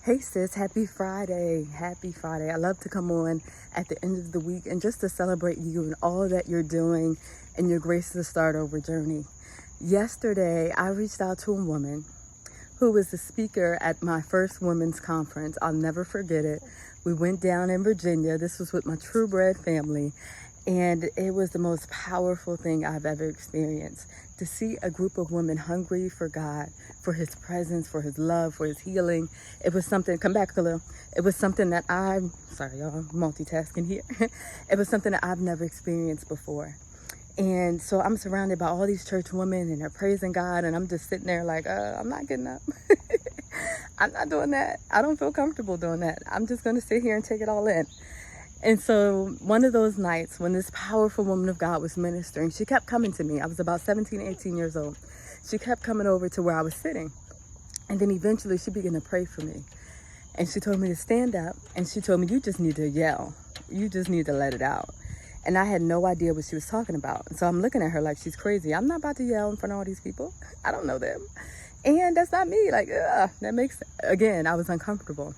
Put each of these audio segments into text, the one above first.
Hey sis, happy Friday. Happy Friday. I love to come on at the end of the week and just to celebrate you and all that you're doing and your Grace to Start Over journey. Yesterday, I reached out to a woman who was the speaker at my first women's conference. I'll never forget it. We went down in Virginia. This was with my True Bread family. And it was the most powerful thing I've ever experienced. To see a group of women hungry for God, for his presence, for his love, for his healing. It was something, come back a little. It was something that sorry y'all, multitasking here. It was something that I've never experienced before. And so I'm surrounded by all these church women and they're praising God. And I'm just sitting there like, I'm not getting up. I'm not doing that. I don't feel comfortable doing that. I'm just going to sit here and take it all in. And so one of those nights when this powerful woman of God was ministering, she kept coming to me. I was about 17, 18 years old. She kept coming over to where I was sitting. And then eventually she began to pray for me. And she told me to stand up. And she told me, you just need to yell. You just need to let it out. And I had no idea what she was talking about. So I'm looking at her like she's crazy. I'm not about to yell in front of all these people. I don't know them. And that's not me. Like, that makes, again, I was uncomfortable.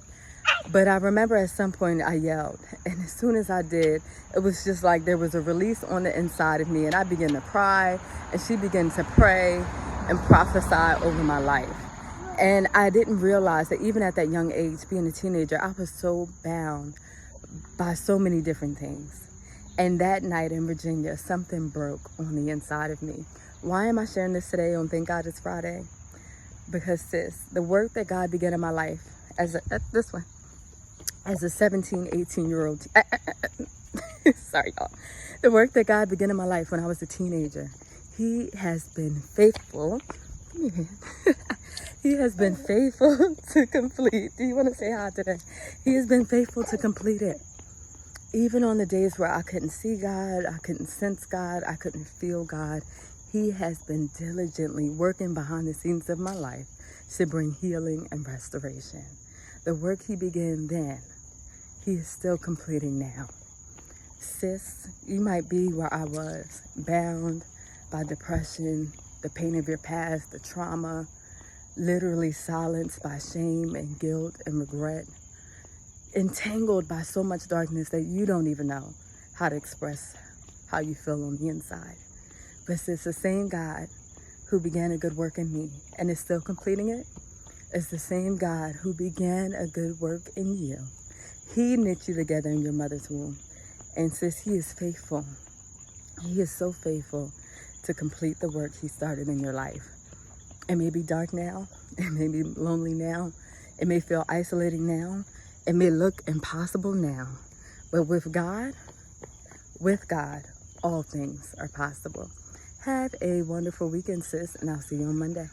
But I remember at some point I yelled, and as soon as I did, it was just like there was a release on the inside of me, and I began to cry, and she began to pray and prophesy over my life. And I didn't realize that even at that young age, being a teenager, I was so bound by so many different things. And that night in Virginia, something broke on the inside of me. Why am I sharing this today on Thank God It's Friday? Because sis, the work that God began in my life as a 17, 18-year-old, sorry y'all, the work that God began in my life when I was a teenager, he has been faithful. He has been faithful to complete. Do you want to say hi today? He has been faithful to complete it. Even on the days where I couldn't see God, I couldn't sense God, I couldn't feel God, he has been diligently working behind the scenes of my life to bring healing and restoration. The work he began then, he is still completing now. Sis, you might be where I was, bound by depression, the pain of your past, the trauma, literally silenced by shame and guilt and regret, entangled by so much darkness that you don't even know how to express how you feel on the inside. But it's the same God who began a good work in me and is still completing it. It's the same God who began a good work in you. He knit you together in your mother's womb. And sis, he is faithful. He is so faithful to complete the work he started in your life. It may be dark now. It may be lonely now. It may feel isolating now. It may look impossible now. But with God, all things are possible. Have a wonderful weekend, sis, and I'll see you on Monday.